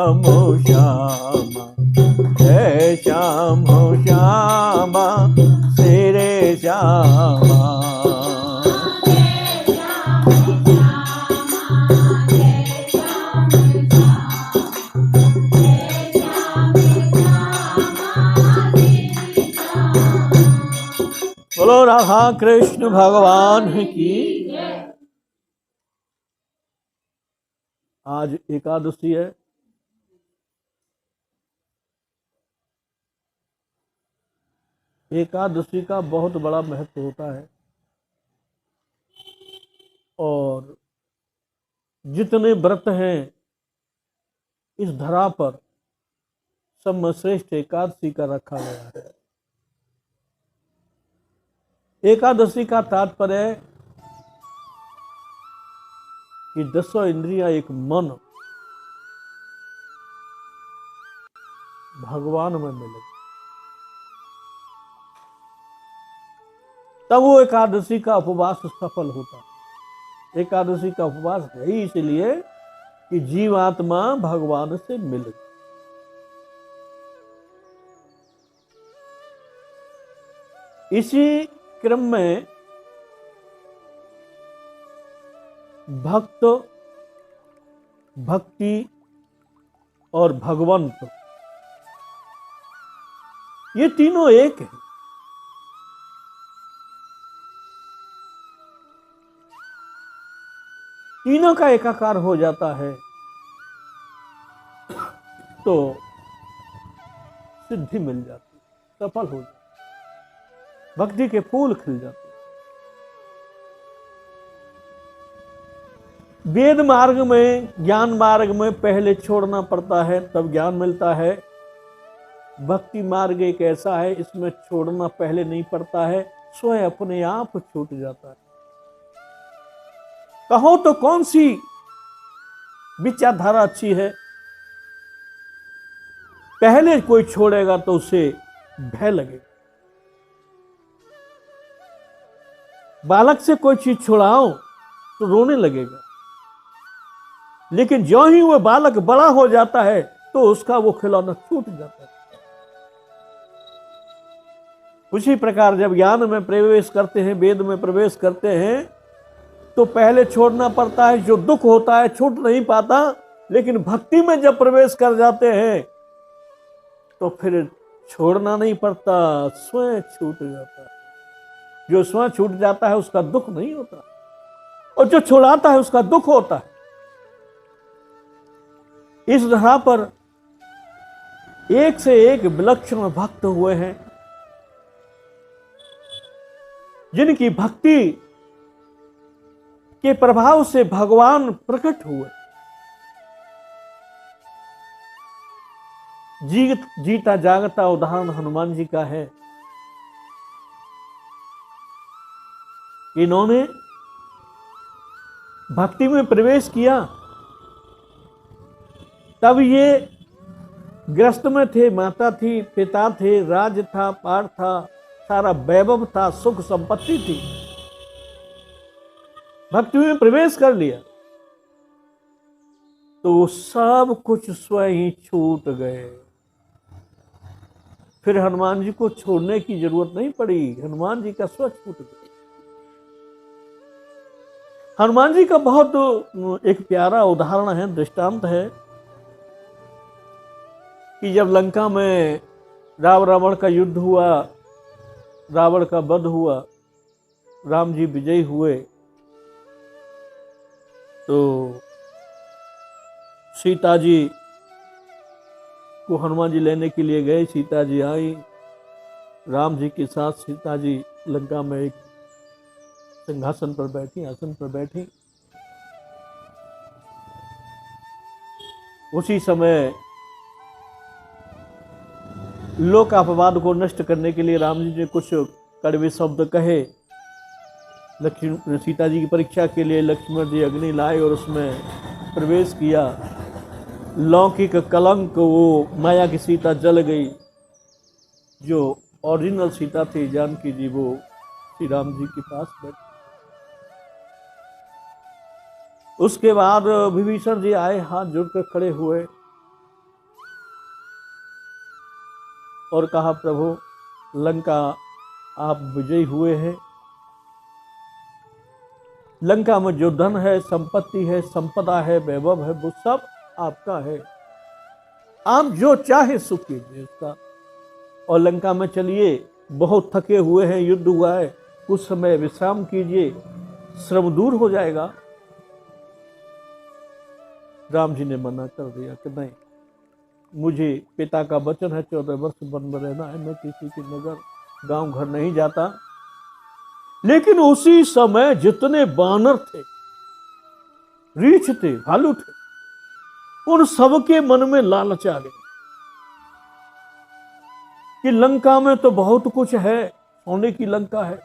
श्याम हो श्यामा, जय श्याम हो श्यामा, तेरे श्यामा। बोलो राधा कृष्ण भगवान की। आज एकादशी है। एकादशी का बहुत बड़ा महत्व होता है और जितने व्रत हैं इस धरा पर सब में श्रेष्ठ एकादशी का रखा गया है। एकादशी का तात्पर्य है कि 10 इंद्रियां एक मन भगवान में मिले, तब वो एकादशी का उपवास सफल होता है। एकादशी का उपवास है इसलिए कि जीवात्मा भगवान से मिले। इसी क्रम में भक्त, भक्ति और भगवंत ये तीनों एक हैं। तीनों का एकाकार हो जाता है तो सिद्धि मिल जाती, सफल हो जाती, भक्ति के फूल खिल जाते। वेद मार्ग में, ज्ञान मार्ग में पहले छोड़ना पड़ता है तब ज्ञान मिलता है। भक्ति मार्ग एक ऐसा है, इसमें छोड़ना पहले नहीं पड़ता है, स्वयं अपने आप छूट जाता है। कहो तो कौन सी विचारधारा अच्छी है? पहले कोई छोड़ेगा तो उसे भय लगेगा। बालक से कोई चीज छुड़ाओ तो रोने लगेगा, लेकिन जो ही वह बालक बड़ा हो जाता है तो उसका वो खिलौना छूट जाता है। उसी प्रकार जब ज्ञान में प्रवेश करते हैं, वेद में प्रवेश करते हैं तो पहले छोड़ना पड़ता है। जो दुख होता है छूट नहीं पाता, लेकिन भक्ति में जब प्रवेश कर जाते हैं तो फिर छोड़ना नहीं पड़ता, स्वयं छूट जाता है। जो स्वयं छूट जाता है उसका दुख नहीं होता, और जो छुड़ाता है उसका दुख होता है। इस धरा पर एक से एक विलक्षण भक्त हुए हैं, जिनकी भक्ति के प्रभाव से भगवान प्रकट हुए। जीता जागता उदाहरण हनुमान जी का है। इन्होंने भक्ति में प्रवेश किया, तब ये ग्रस्त में थे, माता थी, पिता थे, राज था, पाठ था, सारा वैभव था, सुख संपत्ति थी। भक्ति में प्रवेश कर लिया तो सब कुछ स्वयं ही छूट गए। फिर हनुमान जी को छोड़ने की जरूरत नहीं पड़ी, हनुमान जी का स्व छूट गया। हनुमान जी का बहुत एक प्यारा उदाहरण है, दृष्टांत है कि जब लंका में रावण का युद्ध हुआ, रावण का वध हुआ, राम जी विजयी हुए, तो सीता जी को हनुमान जी लेने के लिए गए। सीता जी आई, राम जी के साथ सीता जी लंका में एक सिंहासन पर बैठी, आसन पर बैठी। उसी समय लोक अपवाद को नष्ट करने के लिए राम जी ने कुछ कड़वे शब्द कहे। लक्ष्मण सीता जी की परीक्षा के लिए लक्ष्मण जी अग्नि लाए और उसमें प्रवेश किया। लौकिक कलंक, वो माया की सीता जल गई। जो ओरिजिनल सीता थी जानकी जी, वो श्री राम जी के पास बैठी। उसके बाद विभीषण जी आए, हाथ जोड़कर खड़े हुए और कहा, प्रभु लंका आप विजयी हुए हैं, लंका में जो धन है, संपत्ति है, संपदा है, वैभव है, वो सब आपका है, आप जो चाहे सुख कीजिए उसका। और लंका में चलिए, बहुत थके हुए हैं, युद्ध हुआ है, कुछ समय विश्राम कीजिए, श्रम दूर हो जाएगा। राम जी ने मना कर दिया कि नहीं, मुझे पिता का वचन है 14 वर्ष वन में रहना है, मैं किसी के नगर गांव घर नहीं जाता। लेकिन उसी समय जितने बानर थे, रीछ थे, भालू थे, उन सबके मन में लालच आ गया कि लंका में तो बहुत कुछ है, सोने की लंका है,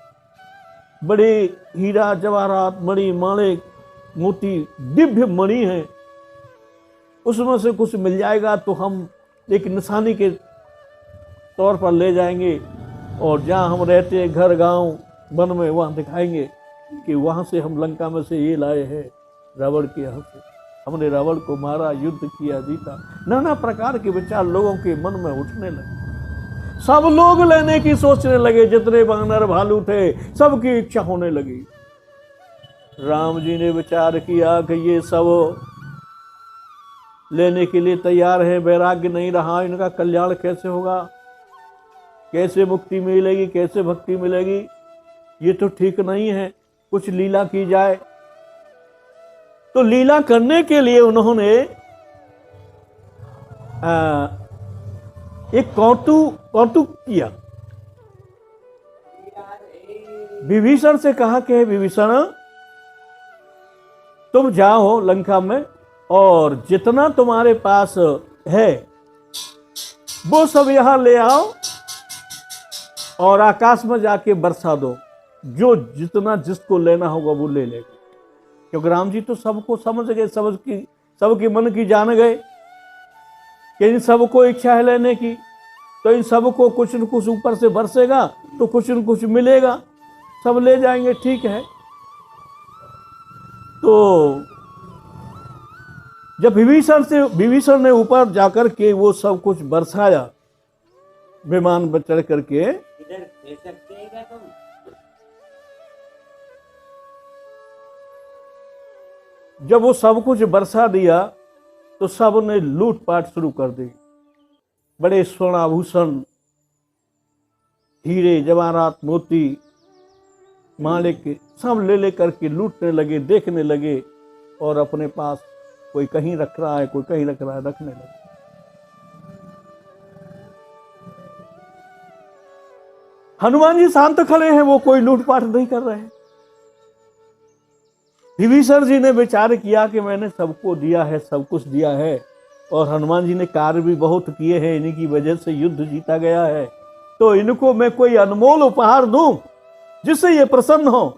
बड़े हीरा जवाहरात, मणि माणिक मोती दिव्य मणि है, उसमें से कुछ मिल जाएगा तो हम एक निशानी के तौर पर ले जाएंगे, और जहां हम रहते हैं घर गांव वन में, वहां दिखाएंगे कि वहां से हम लंका में से ये लाए हैं, रावण के यहाँ से हमने रावण को मारा, युद्ध किया, जीता। नाना प्रकार के विचार लोगों के मन में उठने लगे, सब लोग लेने की सोचने लगे, जितने बानर भालू थे सबकी इच्छा होने लगी। राम जी ने विचार किया कि ये सब लेने के लिए तैयार है, वैराग्य नहीं रहा, इनका कल्याण कैसे होगा, कैसे मुक्ति मिलेगी, कैसे भक्ति मिलेगी, ये तो ठीक नहीं है, कुछ लीला की जाए। तो लीला करने के लिए उन्होंने एक कौतुक किया। विभीषण से कहा कि विभीषण तुम जाओ लंका में और जितना तुम्हारे पास है वो सब यहां ले आओ और आकाश में जाके बरसा दो, जो जितना जिसको लेना होगा वो ले लेगा। क्योंकि राम जी तो सबको समझ गए, सबकी मन की जान गए कि इन सबको इच्छा है लेने की, तो इन सबको कुछ न कुछ ऊपर से बरसेगा तो कुछ न कुछ मिलेगा, सब ले जाएंगे, ठीक है। तो जब विभीषण ने ऊपर जाकर के वो सब कुछ बरसाया, विमान पर चढ़ करके, इधर दे सकते हैं क्या तुम? जब वो सब कुछ बरसा दिया तो सब ने लूटपाट शुरू कर दी। बड़े स्वर्ण आभूषण, हीरे जवाहरात, मोती मालिक सब ले लेकर के लूटने लगे, देखने लगे, और अपने पास कोई कहीं रख रहा है, कोई कहीं रख रहा है, रखने लगे। हनुमान जी शांत खड़े हैं, वो कोई लूटपाट नहीं कर रहे हैं। विभीषण जी ने विचार किया कि मैंने सबको दिया है, सब कुछ दिया है, और हनुमान जी ने कार्य भी बहुत किए हैं, इन्हीं की वजह से युद्ध जीता गया है, तो इनको मैं कोई अनमोल उपहार दूं जिससे ये प्रसन्न हो।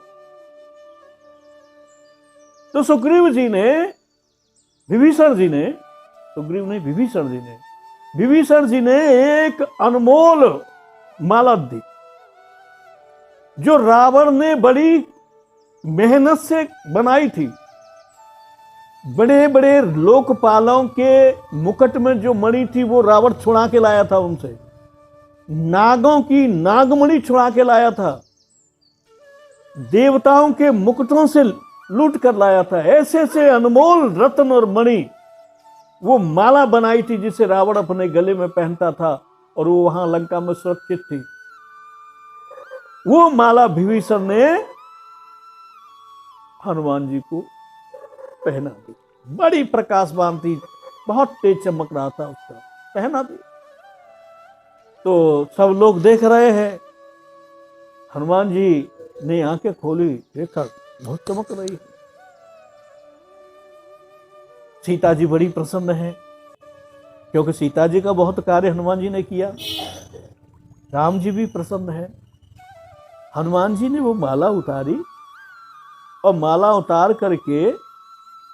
तो विभीषण जी ने एक अनमोल माला दी, जो रावण ने बड़ी मेहनत से बनाई थी। बड़े बड़े लोकपालों के मुकुट में जो मणि थी वो रावण छुड़ा के लाया था उनसे, नागों की नागमणि छुड़ा के लाया था, देवताओं के मुकुटों से लूट कर लाया था। ऐसे ऐसे अनमोल रत्न और मणि वो माला बनाई थी जिसे रावण अपने गले में पहनता था, और वो वहां लंका में सुरक्षित थी। वो माला विभीषण ने हनुमान जी को पहना दी, बड़ी प्रकाशवान थी, बहुत तेज चमक रहा था उसका, पहना दी। तो सब लोग देख रहे हैं, हनुमान जी ने आंखें खोली, देखा बहुत चमक रही है। सीता जी बड़ी प्रसन्न है, क्योंकि सीता जी का बहुत कार्य हनुमान जी ने किया। राम जी भी प्रसन्न है। हनुमान जी ने वो माला उतारी, और माला उतार करके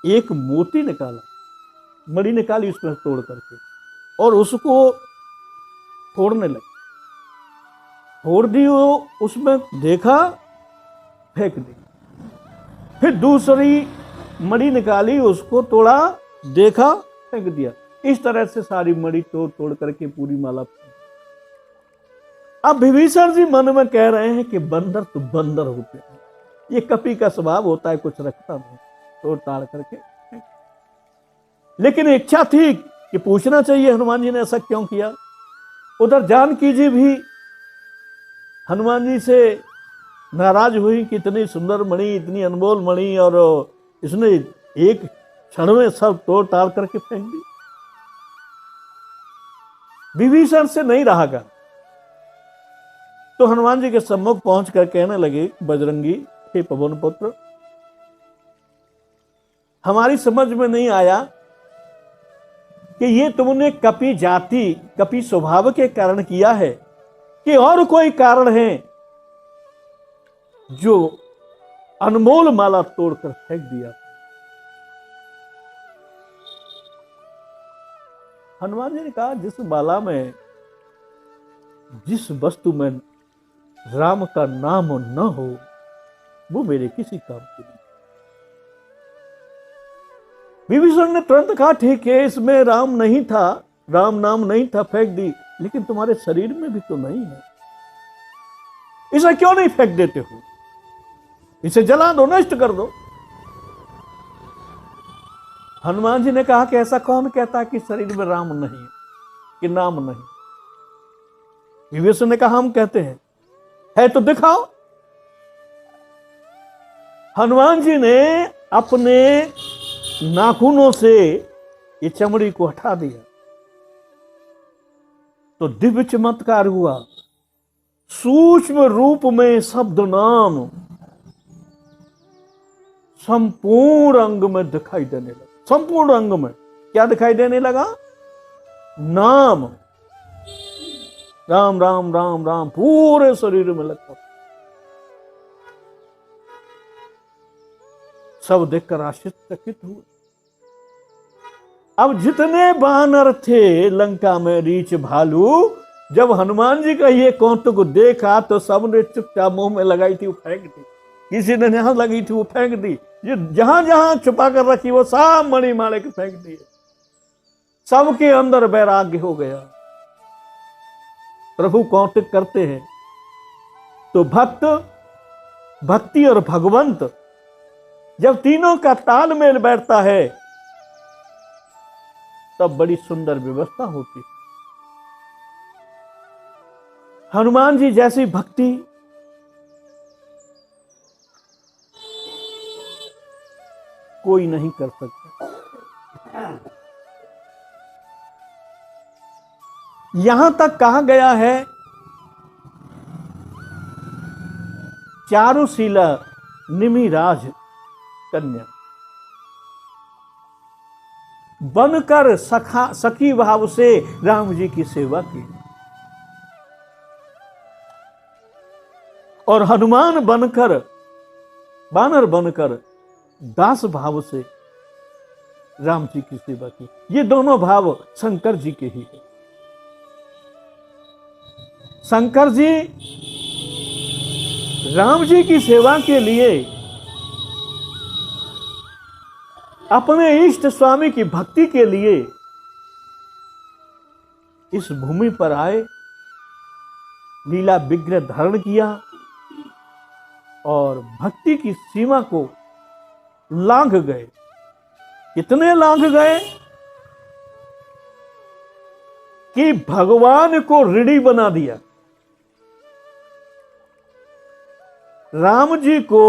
एक मोती निकाला, मणि निकाली उसमें तोड़ करके, और उसको फोड़ने लगे। फोड़ दी, वो उसमें देखा, फेंक दी। फिर दूसरी मणि निकाली, उसको तोड़ा, देखा, फेंक दिया। इस तरह से सारी मणि तोड़ तोड़ करके पूरी माला। अब विभीषण जी मन में कह रहे हैं कि बंदर तो बंदर होते हैं, ये कपि का स्वभाव होता है, कुछ रखता नहीं, तोड़ ताड़ करके। लेकिन इच्छा थी कि पूछना चाहिए हनुमान जी ने ऐसा क्यों किया। उधर जानकी जी भी हनुमान जी से नाराज हुई कि इतनी सुंदर मणि, इतनी अनमोल मणि, और इसने एक क्षण में सब तोड़ ताड़ करके फेंक दी। विभीषण से नहीं रहा गया, तो हनुमान जी के सम्मुख पहुंच कर कहने लगे, बजरंगी, हे पवन पुत्र, हमारी समझ में नहीं आया कि ये तुमने कपि जाति, कपि स्वभाव के कारण किया है कि और कोई कारण है जो अनमोल माला तोड़कर फेंक दिया। हनुमान जी ने कहा, जिस माला में, जिस वस्तु में राम का नाम न हो, वो मेरे किसी काम की नहीं। विभीषण ने तुरंत कहा, ठीक है, इसमें राम नहीं था, राम नाम नहीं था, फेंक दी, लेकिन तुम्हारे शरीर में भी तो नहीं है, इसे क्यों नहीं फेंक देते हो? इसे जला दो, नष्ट कर दो। हनुमान जी ने कहा कि ऐसा कौन कहता कि शरीर में राम नहीं, कि नाम नहीं? विभीषण ने कहा, हम कहते हैं, है तो दिखाओ। हनुमान जी ने अपने नाखूनों से ये चमड़ी को हटा दिया तो दिव्य चमत्कार हुआ। सूक्ष्म रूप में शब्द नाम संपूर्ण अंग में दिखाई देने लगा। संपूर्ण अंग में क्या दिखाई देने लगा? नाम, राम राम राम राम पूरे शरीर में लगता। सब देखकर आश्चर्यचकित हुए। अब जितने वानर थे लंका में, रीछ भालू, जब हनुमान जी का ये कौतुक देखा तो सबने चुपचाप मुंह में लगाई थी वो फेंक दी, किसी ने यहां लगी थी वो फेंक दी, जहां जहां छुपा कर रखी वो सब मणि माले के फेंक दिए। सबके अंदर वैराग्य हो गया। प्रभु कौतुक करते हैं तो भक्त, भक्ति और भगवंत जब तीनों का तालमेल बैठता है तब बड़ी सुंदर व्यवस्था होती है। हनुमान जी जैसी भक्ति कोई नहीं कर सकता। यहां तक कहा गया है, चारुशीला निमिराज कन्या बनकर सखी भाव से राम जी की सेवा की, और हनुमान बनकर, वानर बनकर दास भाव से राम जी की सेवा की। ये दोनों भाव शंकर जी के ही है। शंकर जी राम जी की सेवा के लिए अपने इष्ट स्वामी की भक्ति के लिए इस भूमि पर आए, लीला विग्रह धारण किया और भक्ति की सीमा को लांघ गए। कितने लांघ गए कि भगवान को ऋणी बना दिया। राम जी को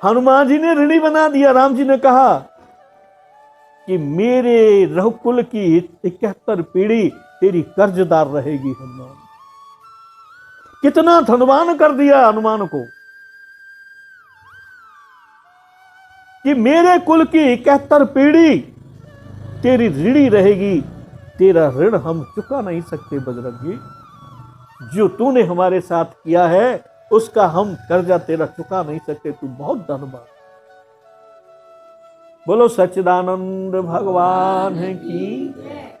हनुमान जी ने ऋणी बना दिया। राम जी ने कहा कि मेरे रघुकुल की 71 पीढ़ी तेरी कर्जदार रहेगी हनुमान। कितना धनवान कर दिया हनुमान को कि मेरे कुल की 71 पीढ़ी तेरी ऋणी रहेगी। तेरा ऋण हम चुका नहीं सकते बजरंगी। जो तूने हमारे साथ किया है उसका हम कर्जा तेरा चुका नहीं सकते। तू बहुत धनवान। बोलो सच्चिदानंद भगवान की जय।